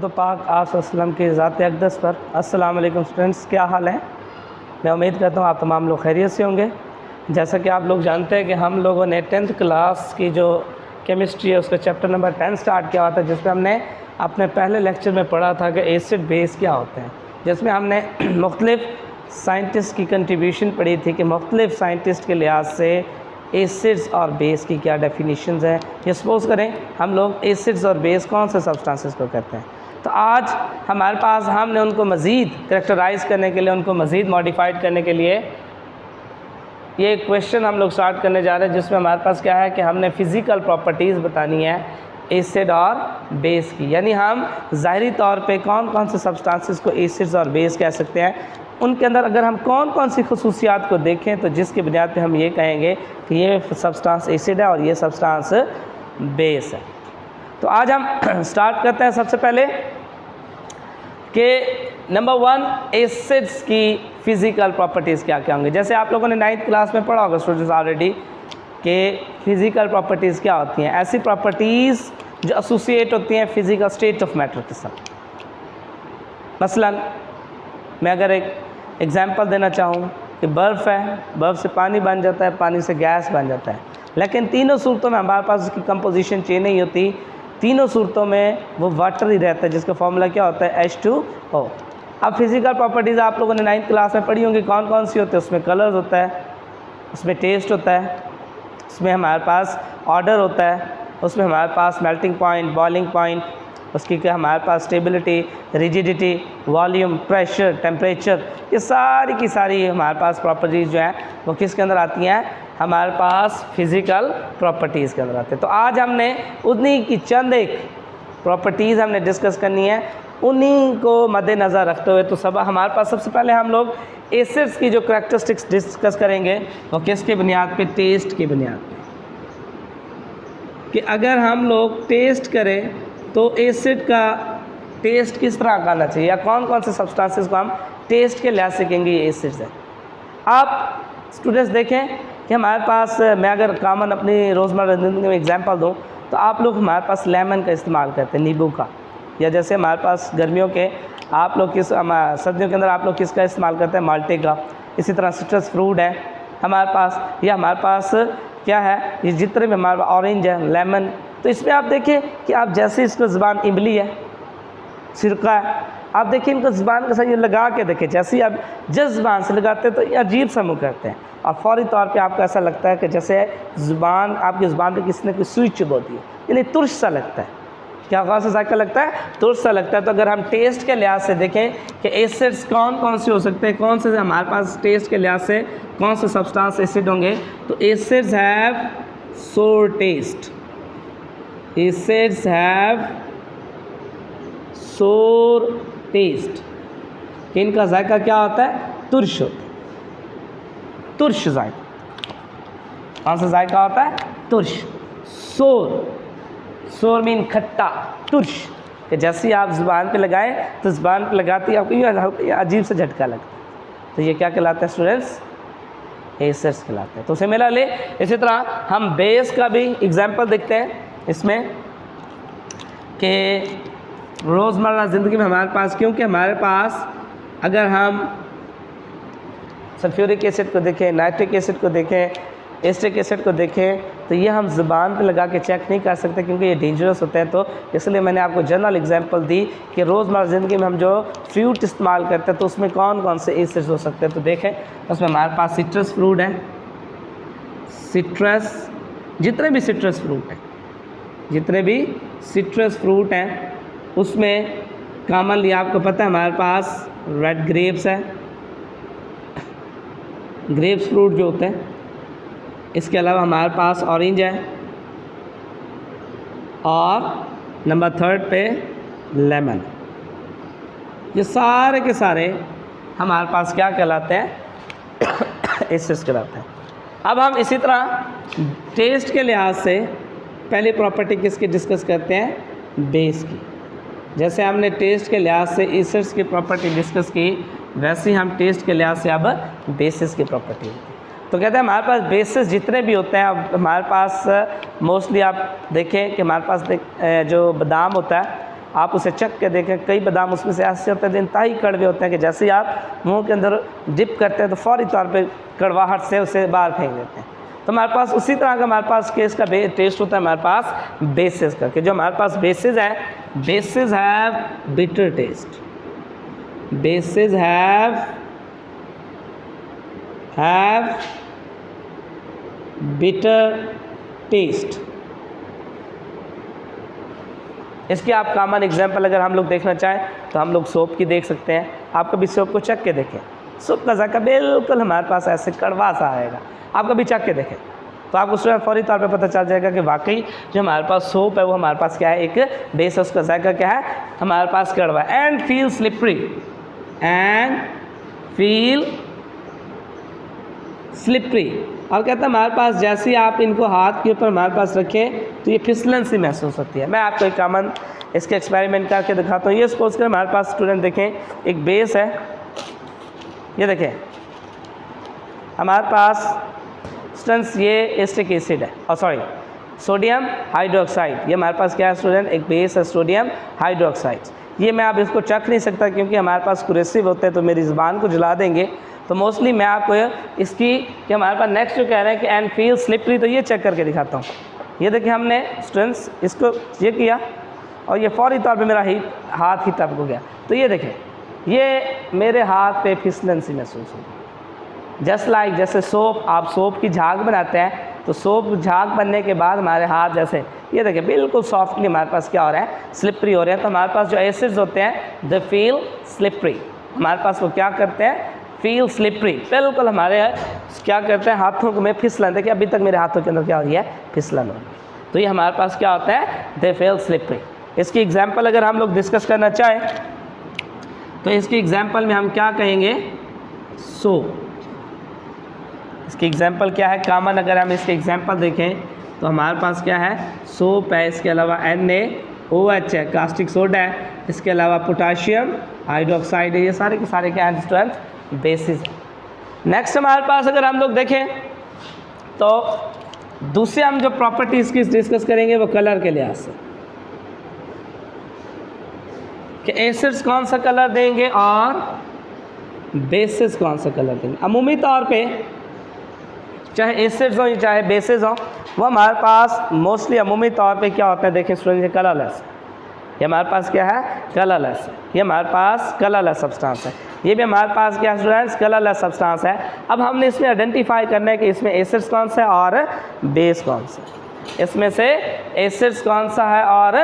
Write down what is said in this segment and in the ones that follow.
दरूद पाक आप वसल्लम के ज़ात अक़दस पर। अस्सलाम वालेकुम स्टूडेंट्स, क्या हाल है? मैं उम्मीद करता हूँ आप तमाम लोग खैरियत से होंगे। जैसा कि आप लोग जानते हैं कि हम लोगों ने 10th क्लास की जो केमिस्ट्री है उसका चैप्टर नंबर 10 स्टार्ट किया हुआ था, जिसमें हमने अपने पहले लेक्चर में पढ़ा था कि एसिड बेस क्या होते हैं, जिसमें हमने मुख्तलिफ़ साइंटिस्ट की कंट्रीब्यूशन पढ़ी थी कि मुख्तलिफ़ साइंटिस्ट के लिहाज से एसिड्स और बेस की क्या डेफिनेशंस हैं। ये सपोज़ करें हम लोग एसिड्स और बेस कौन से सब्सटेंसेस को कहते हैं, तो आज हमारे पास हमने उनको मज़ीद करेक्टराइज़ करने के लिए, उनको मज़ीद मॉडिफाइड करने के लिए ये क्वेश्चन हम लोग स्टार्ट करने जा रहे हैं, जिसमें हमारे पास क्या है कि हमने फ़िज़िकल प्रॉपर्टीज़ बतानी है एसिड और बेस की। यानी हम ज़ाहिरी तौर पे कौन कौन से सब्सटेंसेस को एसिड्स और बेस कह सकते हैं, उनके अंदर अगर हम कौन कौन सी खसूसियात को देखें तो जिसकी बुनियाद पे हम ये कहेंगे कि ये सब्सटेंस एसिड है और ये सब्सटेंस बेस है। तो आज हम स्टार्ट करते हैं सबसे पहले कि नंबर 1 एसिड्स की फ़िज़िकल प्रॉपर्टीज़ क्या क्या होंगी। जैसे आप लोगों ने 9th क्लास में पढ़ा होगा स्टूडेंट्स ऑलरेडी कि फ़िज़िकल प्रॉपर्टीज़ क्या होती हैं। ऐसी प्रॉपर्टीज़ जो एसोसिएट होती हैं फ़िज़िकल स्टेट ऑफ मैटर के साथ। मसलन मैं अगर एक एग्ज़ाम्पल देना चाहूँ कि बर्फ़ है, बर्फ़ से पानी बन जाता है, पानी से गैस बन जाता है, लेकिन तीनों सूरतों में हमारे पास उसकी कंपोजिशन चेंज नहीं होती। तीनों सूरतों में वो वाटर ही रहता है, जिसका फार्मूला क्या होता है H2O। अब फिज़िकल प्रॉपर्टीज़ आप लोगों ने 9th क्लास में पढ़ी होंगी, कौन कौन सी होती है। उसमें कलर्स होता है, उसमें टेस्ट होता है, उसमें हमारे पास ऑर्डर होता है, उसमें हमारे पास मेल्टिंग पॉइंट, बॉइलिंग पॉइंट, उसकी क्या हमारे पास stability, rigidity, volume, pressure, temperature, ये सारी की सारी हमारे पास प्रॉपर्टीज़ जो हैं वो किसके अंदर आती हैं, हमारे पास फ़िज़िकल प्रॉपर्टीज़ के अंदर आते हैं। तो आज हमने उन्हीं की चंद एक प्रॉपर्टीज़ हमने डिस्कस करनी है, उन्हीं को मद्देनज़र रखते हुए। तो सब हमारे पास सबसे पहले हम लोग एसिड्स की जो करैक्टरिस्टिक्स डिस्कस करेंगे वो किसके बुनियाद पे, टेस्ट की बुनियाद पे, कि अगर हम लोग टेस्ट करें तो एसिड का टेस्ट किस तरह का आना चाहिए, या कौन कौन से सब्सटेंसेस को हम टेस्ट के लिहाज से कहेंगे ये एसिड्स है। आप स्टूडेंट्स देखें कि हमारे पास, मैं अगर कॉमन अपनी रोज़मर्रा ज़िंदगी में एग्जांपल दूं तो आप लोग हमारे पास लेमन का इस्तेमाल करते हैं, नींबू का, या जैसे हमारे पास गर्मियों के आप लोग सर्दियों के अंदर आप लोग किसका इस्तेमाल करते हैं, माल्टे का। इसी तरह सिट्रस फ्रूट है हमारे पास, या हमारे पास क्या है, ये जितने भी हमारे ऑरेंज है, लेमन। तो इसमें आप देखें कि आप जैसे इसको ज़ुबान इमली है, सिरका है, आप देखिए इनको ज़ुबान के साथ ये लगा के देखें, जैसे ही आप जिस ज़ुबान से लगाते हैं तो ये अजीब सा मुँह करते हैं और फ़ौरी तौर पे आपको ऐसा लगता है कि जैसे ज़ुबान, आपकी ज़ुबान पे किसी ने कोई सुई चुभो दी है, यानी तुर्श सा लगता है। क्या कौन सा जायका लगता है, तुर्श सा लगता है। तो अगर हम टेस्ट के लिहाज से देखें कि एसिड्स कौन कौन से हो सकते हैं, कौन से हमारे पास टेस्ट के लिहाज से कौन से सब्सटेंस एसिड होंगे, तो एसिड्स हैव सोर टेस्ट, एसिड्स हैव सोर टेस्ट। इनका जायका क्या होता है, तुर्श होता है, तुर्श जायका। कौन सा जायका होता है, तुर्श। सोर, सोर मीन खट्टा, तुर्श, कि जैसे ही आप ज़ुबान पे लगाएं तो ज़ुबान पे लगाती है आपको ये अजीब सा झटका लगता है। तो ये क्या कहलाता है स्टूडेंट्स, एसिड्स कहलाते हैं। तो उसे मिला ले। इसी तरह हम बेस का भी एग्जाम्पल देखते हैं इसमें कि रोज़मर्रा ज़िंदगी में हमारे पास, क्योंकि हमारे पास अगर हम सल्फ्यूरिक एसिड को देखें, नाइट्रिक एसिड को देखें, एस्टिक एसिड को देखें, तो ये हम ज़ुबान पे लगा के चेक नहीं कर सकते क्योंकि ये डेंजरस होते हैं। तो इसलिए मैंने आपको जनरल एग्जांपल दी कि रोज़मर्रा ज़िंदगी में हम जो फ्रूट इस्तेमाल करते हैं तो उसमें कौन कौन से एसिड्स हो सकते हैं। तो देखें उसमें हमारे पास सिट्रस फ्रूट है, सिट्रस, जितने भी सिट्रस फ्रूट हैं, जितने भी सिट्रस फ्रूट हैं उसमें कॉमनली आपको पता है हमारे पास रेड ग्रेप्स है, ग्रेप्स फ्रूट जो होते हैं। इसके अलावा हमारे पास ऑरेंज है और नंबर 3 पे लेमन। ये सारे के सारे हमारे पास क्या कहलाते हैं, एसिड्स कहलाते हैं। अब हम इसी तरह टेस्ट के लिहाज से पहली प्रॉपर्टी किसकी डिस्कस करते हैं, बेस की। जैसे हमने टेस्ट के लिहाज से एसिड्स की प्रॉपर्टी डिस्कस की, वैसे ही हम टेस्ट के लिहाज से अब बेसिस की प्रॉपर्टी होती है। तो कहते हैं हमारे पास बेसिस जितने भी होते हैं, अब हमारे पास मोस्टली आप देखें कि हमारे पास जो बादाम होता है आप उसे चख के देखें, कई बादाम उसमें से ऐसे होते हैं इंतहाई कड़वे होते हैं कि जैसे ही आप मुंह के अंदर डिप करते हैं तो फौरी तौर पे कड़वाहट से उसे बाहर फेंक देते हैं। तो हमारे पास उसी तरह का हमारे पास केस का टेस्ट होता है हमारे पास बेसेस का, कि जो हमारे पास बेसेस है, bases have bitter taste, bases have bitter taste. इसकी आप कॉमन एग्जांपल अगर हम लोग देखना चाहें तो हम लोग सोप की देख सकते हैं। आप कभी सोप को चख के देखें, सोप का जायका बिल्कुल हमारे पास ऐसे कड़वा सा आएगा। आप कभी चख के देखें तो आपको उसमें फौरी तौर पे पता चल जाएगा कि वाकई जो हमारे पास सोप है वो हमारे पास क्या है, एक बेस है, उसका जायका क्या है, हमारे पास कड़वा। And feel slippery, and feel slippery. और कहता है हमारे पास जैसे ही आप इनको हाथ के ऊपर हमारे पास रखें तो ये फिसलन सी महसूस होती है। मैं आपको एक कॉमन इसके एक्सपेरिमेंट करके दिखाता हूँ। ये सपोज कर हमारे पास स्टूडेंट देखें, एक बेस है, ये देखें हमारे पास स्टूडेंट्स ये एसिटिक एसिड है, और सॉरी सोडियम हाइड्रोक्साइड। ये हमारे पास क्या है स्टूडेंट, एक बेस है सोडियम हाइड्रोक्साइड। ये मैं आप इसको चख नहीं सकता क्योंकि हमारे पास कुरेसिव होते हैं तो मेरी ज़ुबान को जला देंगे। तो मोस्टली मैं आपको इसकी कि हमारे पास नेक्स्ट जो कह रहे हैं कि एंड फील स्लिपरी, तो ये चेक करके दिखाता हूँ। ये देखिए हमने स्टूडेंट्स इसको ये किया और ये फौरी तौर पे मेरा हाथ ही टपक गया। तो ये देखें ये मेरे हाथ पे फिसलन सी महसूस होगी, जस्ट लाइक जैसे सोप, आप सोप की झाग बनाते हैं तो सोप झाग बनने के बाद हमारे हाथ जैसे ये देखिए बिल्कुल सॉफ्टली हमारे पास क्या हो रहा है, स्लिपरी हो रहे हैं। तो हमारे पास जो एसिड्स होते हैं द फील स्लिपरी, हमारे पास वो क्या करते हैं, फील स्लिपरी, बिल्कुल हमारे क्या करते हैं हाथों को में फिसलन। देखिए अभी तक मेरे हाथों के अंदर क्या हो रही है, फिसलन हो रही है। तो ये हमारे पास क्या होता है, दे फील स्लिपरी। इसकी एग्जांपल अगर हम लोग डिस्कस करना चाहें तो इसकी एग्जांपल में हम क्या कहेंगे, सोप। इसकी एग्जांपल क्या है कॉमन, अगर हम इसके एग्जांपल देखें तो हमारे पास क्या है, सोप है, इसके अलावा NaOH है, कास्टिक सोडा है, इसके अलावा पोटाशियम हाइड्रोक्साइड है। ये सारे के सारे क्या हैं स्टूडेंट, बेसिस। नेक्स्ट हमारे पास अगर हम लोग देखें तो दूसरे हम जो प्रॉपर्टीज़ की डिस्कस करेंगे वो कलर के लिहाज से, कि एसिड्स कौन सा कलर देंगे और बेसिस कौन सा कलर देंगे। अमूमी तौर पे चाहे एसिड्स हो चाहे बेसिस हो, वो हमारे पास मोस्टली अमूमी तौर पे क्या होता है, देखें स्टूडेंट, ये कलरलेस, ये हमारे पास क्या है, कलरलेस है। ये हमारे पास कलरलेस सब्सटेंस है। ये भी हमारे पास क्या स्टूडेंट्स, कलरलेस सब्सटेंस है। अब हमने इसमें आइडेंटिफाई करना है कि इसमें एसिड्स कौन सा है और बेस कौन सा है, इसमें से एसिड्स कौन सा है और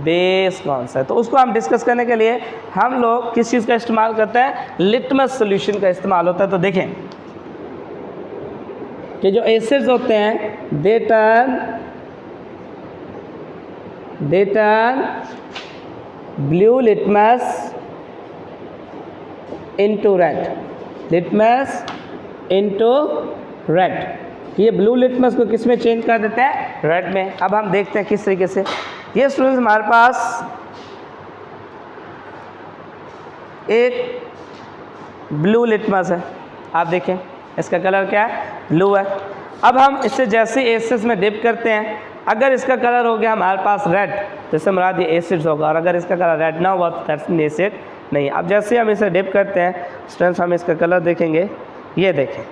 बेस कौन सा है। तो उसको हम डिस्कस करने के लिए हम लोग किस चीज़ का इस्तेमाल करते हैं, लिटमस सोल्यूशन का इस्तेमाल होता है। तो देखें कि जो एसिड्स होते हैं they turn blue litmus into red, litmus into red. ये ब्लू लिटमस को किस में चेंज कर देते हैं, रेड में। अब हम देखते हैं किस तरीके से। ये स्टूडेंट्स हमारे पास एक ब्लू लिटमस है, आप देखें इसका कलर क्या है, ब्लू है। अब हम इससे जैसे एसिड्स में डिप करते हैं, अगर इसका कलर हो गया हमारे पास रेड तो इससे मुराद ये एसिड्स होगा, और अगर इसका कलर रेड ना हुआ तो दैट्स मीन एसिड नहीं। अब जैसे हम इसे डिप करते हैं स्टूडेंट्स, हम इसका कलर देखेंगे, ये देखें,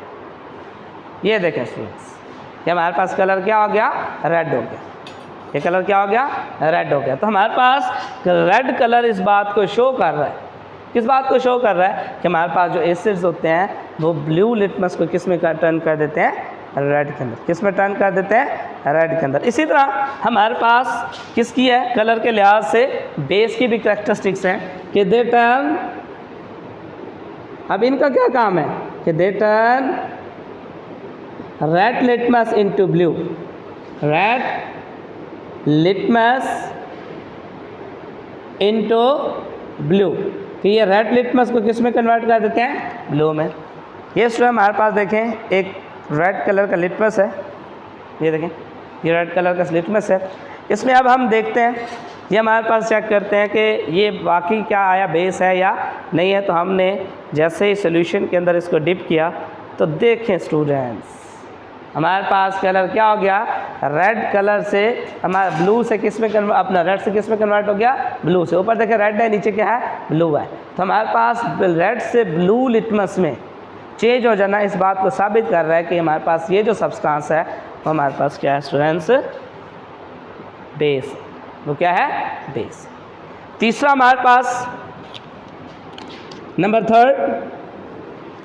ये देखें स्टूडेंट्स, ये हमारे पास कलर क्या हो गया, रेड हो गया। ये कलर क्या हो गया, रेड हो गया। तो हमारे पास रेड कलर इस बात को शो कर रहा है, किस बात को शो कर रहा है कि हमारे पास जो एसिड्स होते हैं वो ब्लू लिटमस को किस में टर्न कर देते हैं, रेड के अंदर। किस में टर्न कर देते हैं, रेड के अंदर। इसी तरह हमारे पास किसकी है, कलर के लिहाज से बेस की भी कैरेक्टरिस्टिक्स हैं कि दे टर्न, अब इनका क्या काम है कि they turn red litmus into blue, red litmus into blue, कि ये रेड लिटमस को किस में कन्वर्ट कर देते हैं, ब्लू में। ये स्टूडेंट हमारे पास देखें एक रेड कलर का लिटमस है, ये देखें ये रेड कलर का लिटमस है। इसमें अब हम देखते हैं, ये हमारे पास चेक करते हैं कि ये वाकई क्या आया, बेस है या नहीं है। तो हमने जैसे ही सोल्यूशन के अंदर इसको डिप किया तो देखें स्टूडेंट्स, हमारे पास कलर क्या हो गया, रेड कलर से हमारा ब्लू से किस में अपना रेड से किस में कन्वर्ट हो गया, ब्लू से। ऊपर देखें रेड है, नीचे क्या है, ब्लू है। तो हमारे पास रेड से ब्लू लिटमस में चेंज हो जाना इस बात को साबित कर रहा है कि हमारे पास ये जो सब्सटेंस है वो हमारे पास क्या है स्टूडेंट्स, बेस। वो क्या है, बेस। तीसरा हमारे पास नंबर थर्ड,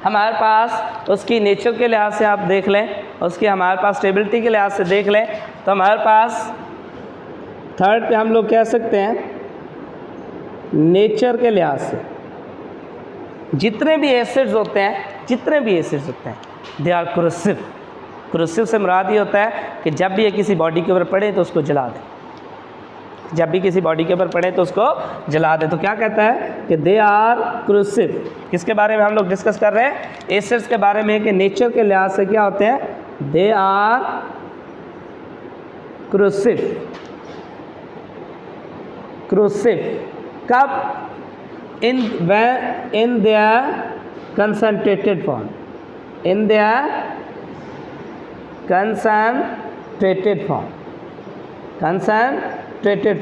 हमारे पास उसकी नेचर के लिहाज से आप देख लें, उसकी हमारे पास स्टेबिलिटी के लिहाज से देख लें, तो हमारे पास थर्ड पे हम लोग कह सकते हैं नेचर के लिहाज से जितने भी एसिड्स होते हैं दे आर क्रूसिव। क्रूसिव से मुराद ये होता है कि जब भी ये किसी बॉडी के ऊपर पड़े तो उसको जला दें, जब भी किसी बॉडी के ऊपर पड़े तो उसको जला दे। तो क्या कहता है कि दे आर क्रूसिव। किसके बारे में हम लोग डिस्कस कर रहे हैं, एसिड्स के बारे में, कि नेचर के लिहाज से क्या होते हैं, दे आर क्रूसिव। कब, in their concentrated form, in their concentrated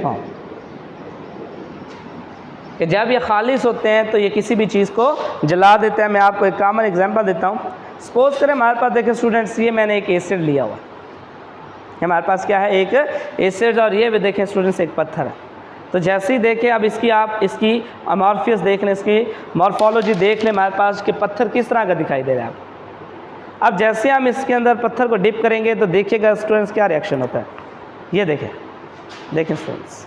form, कि जब ये खालिस होते हैं तो ये किसी भी चीज़ को जला देते हैं। मैं आपको एक कॉमन एग्जांपल देता हूँ। सपोज करें हमारे पास, देखें स्टूडेंट्स, ये मैंने एक एसिड लिया हुआ, हमारे पास क्या है, एक एसिड, और ये भी देखें स्टूडेंट्स एक पत्थर है। तो जैसे ही देखें, अब इसकी अमॉर्फियस देख लें, इसकी मॉर्फोलॉजी देख लें, हमारे पास कि पत्थर किस तरह का दिखाई दे रहा है। अब जैसे हम इसके अंदर पत्थर को डिप करेंगे तो देखिएगा स्टूडेंट्स क्या रिएक्शन होता है। ये देखें स्टूडेंट्स,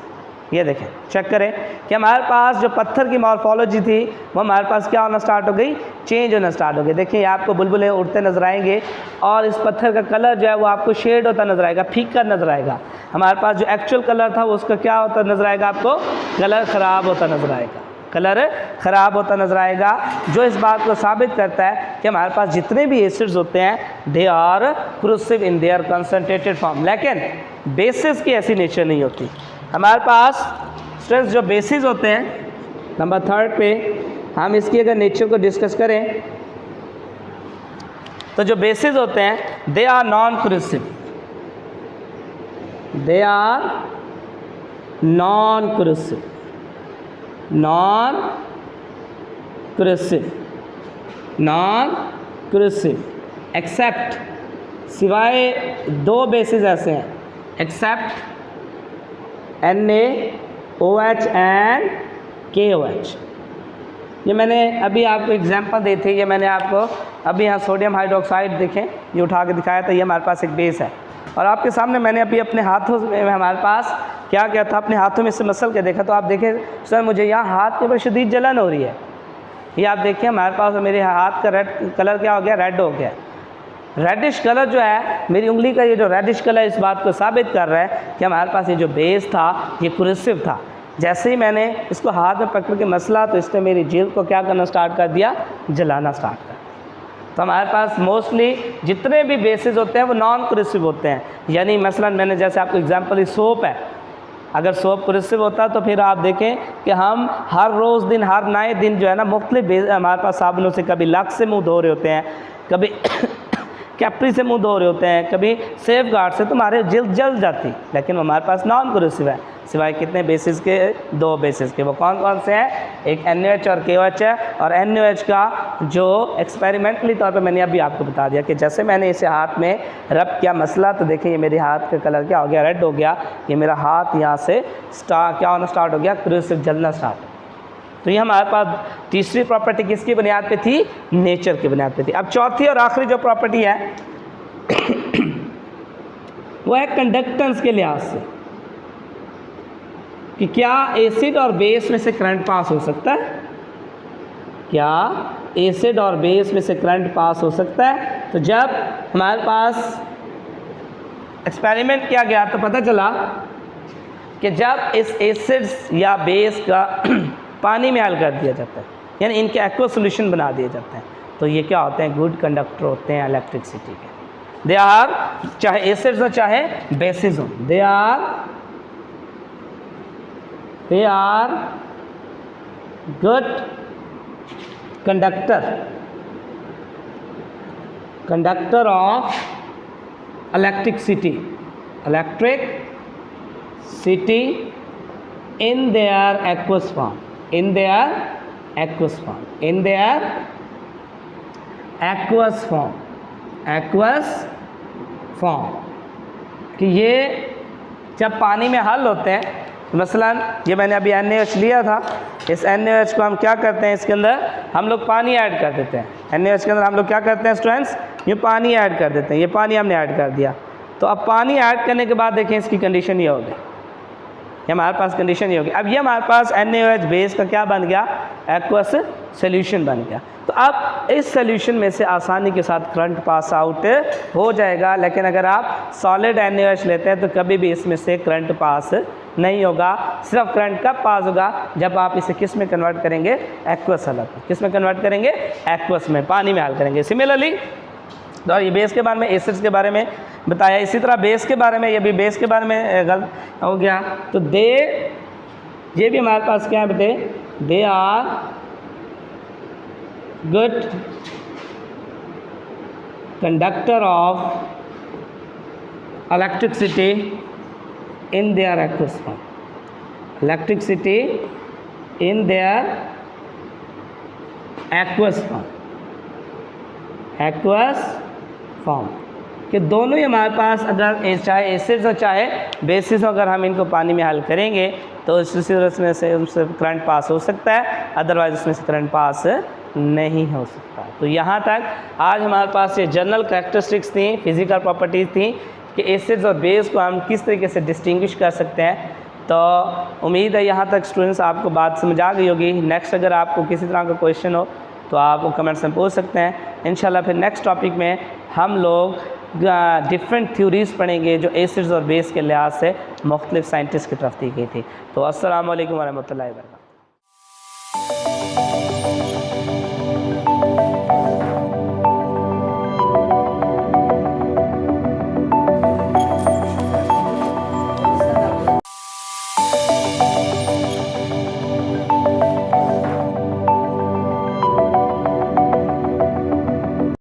ये देखें, चेक करें कि हमारे पास जो पत्थर की मॉर्फोलॉजी थी वो हमारे पास क्या होना स्टार्ट हो गई, चेंज होना स्टार्ट हो गई। देखिए आपको बुलबुले उड़ते नजर आएंगे और इस पत्थर का कलर जो है वो आपको शेड होता नजर आएगा, फीका नजर आएगा। हमारे पास जो एक्चुअल कलर था वो उसका क्या होता नजर आएगा, आपको कलर ख़राब होता नजर आएगा, जो इस बात को साबित करता है कि हमारे पास जितने भी एसिड्स होते हैं they are corrosive in their concentrated form. लेकिन बेसिस की ऐसी नेचर नहीं होती। हमारे पास स्टूडेंट्स जो बेसिस होते हैं, नंबर थर्ड पे हम इसकी अगर नेचर को डिस्कस करें तो जो बेसिस होते हैं they are non corrosive, non corrosive except, सिवाय दो बेसिस ऐसे हैं, एक्सेप्ट NaOH एंड KOH। ये मैंने अभी आपको एग्जांपल दी थी, ये मैंने आपको अभी यहाँ सोडियम हाइड्रोक्साइड देखें, ये उठा के दिखाया था, ये हमारे पास एक बेस है। और आपके सामने मैंने अभी अपने हाथों में हमारे पास क्या क्या था, अपने हाथों में से मसल के देखा, तो आप देखें सर मुझे यहाँ हाथ के ऊपर शदीद जलन हो रही है। ये आप देखिए हमारे पास मेरे हाथ का रेड कलर क्या हो गया, रेड हो गया। रेडिश कलर जो है मेरी उंगली का, ये जो रेडिश कलर इस बात को साबित कर रहा है कि हमारे पास ये जो बेस था ये क्रूसिव था। जैसे ही मैंने इसको हाथ में पकड़ के मसला तो इसने मेरी जिल्द को क्या करना स्टार्ट कर दिया, जलाना स्टार्ट कर। तो हमारे पास मोस्टली जितने भी बेसिस होते हैं वो नॉन क्रूसिव होते हैं। यानी मसलन मैंने जैसे आपको एग्जांपल दी, सोप है, अगर सोप क्रूसिव होता तो फिर आप देखें कि हम हर रोज़ दिन, हर नए दिन जो है ना मुख्तलिफ हमारे पास साबुनों से, कभी लक्स से मुँह धो रहे होते हैं, कभी कैप्री से मुंह धो रहे होते हैं, कभी सेफ गार्ड से, तुम्हारे जिल्द जल जाती। लेकिन हमारे पास नॉन क्रूसिव है, सिवाय कितने बेसिस के, दो बेसिस के। वो कौन कौन से हैं, एक NaOH और KOH है। और NaOH का जो एक्सपेरिमेंटली तौर पे मैंने अभी आपको बता दिया कि जैसे मैंने इसे हाथ में रब किया मसला, तो देखिए ये मेरे हाथ का कलर क्या हो गया, रेड हो गया। ये मेरा हाथ यहाँ से क्या होना स्टार्ट हो गया, क्रूसिव, जलना स्टार्ट। तो ये हमारे पास तीसरी प्रॉपर्टी किसकी बुनियाद पे थी, नेचर की बुनियाद पे थी। अब चौथी और आखिरी जो प्रॉपर्टी है वो है कंडक्टेंस के लिहाज से, कि क्या एसिड और बेस में से करंट पास हो सकता है, क्या एसिड और बेस में से करंट पास हो सकता है। तो जब हमारे पास एक्सपेरिमेंट किया गया तो पता चला कि जब इस एसिड्स या बेस का पानी में हल कर दिया जाता है, यानी इनके एक्वा सोल्यूशन बना दिए जाते हैं, तो ये क्या होते हैं, गुड कंडक्टर होते हैं इलेक्ट्रिसिटी के। दे आर, चाहे एसिड्स हो चाहे बेसिस हो, they are good conductor of electricity in their aqueous form, in their aqueous form, in their aqueous form, aqueous form, कि ये जब पानी में हल होते हैं, मसलन ये मैंने अभी NaOH लिया था, इस NaOH को हम क्या करते हैं, इसके अंदर हम लोग पानी ऐड कर देते हैं। NaOH के अंदर हम लोग क्या करते हैं स्टूडेंट्स, ये पानी ऐड कर देते हैं, ये पानी हमने ऐड कर दिया। तो अब पानी ऐड करने के बाद देखें इसकी कंडीशन ये होगी, ये हमारे पास कंडीशन ये होगी। अब ये हमारे पास NaOH बेस का क्या बन गया, एक्वस सोल्यूशन बन गया। तो अब इस सोल्यूशन में से आसानी के साथ करंट पास आउट हो जाएगा, लेकिन अगर आप सॉलिड NaOH लेते हैं तो कभी भी इसमें से करंट पास नहीं होगा। सिर्फ करंट कब पास होगा, जब आप इसे किस में कन्वर्ट करेंगे, एक्वस हल में। किस में कन्वर्ट करेंगे, एक्वस में, पानी में हल करेंगे। सिमिलरली तो ये बेस के बारे में, एसिड्स के बारे में बताया, इसी तरह बेस के बारे में, ये भी बेस के बारे में गलत हो गया। तो ये भी हमारे पास क्या है बेटे, they are good conductor of electricity in their aqueous form, electricity in their aqueous form, aqueous form, कि दोनों ही हमारे पास अगर चाहे एसिड्स और चाहे बेसिस अगर हम इनको पानी में हल करेंगे तो इसमें से उनसे करंट पास हो सकता है, अदरवाइज उसमें से करंट पास नहीं हो सकता। तो यहाँ तक आज हमारे पास ये जनरल कैरेक्टरिस्टिक्स थी, फिज़िकल प्रॉपर्टीज़ थी कि एसिड्स और बेस को हम किस तरीके से डिस्टिंग्विश कर सकते हैं। तो उम्मीद है यहाँ तक स्टूडेंट्स आपको बात समझ आ गई होगी। नेक्स्ट अगर आपको किसी तरह का क्वेश्चन हो तो आप वो कमेंट्स में पूछ सकते हैं। इंशाल्लाह फिर नेक्स्ट टॉपिक में हम लोग डिफरेंट थ्योरीज़ पढ़ेंगे जो एसिड्स और बेस के लिहाज से मुख्तलिफ साइंटिस्ट की तरफ दी गई थी। तो अस्सलाम वालेकुम व रहमतुल्लाहि व बरकातहू।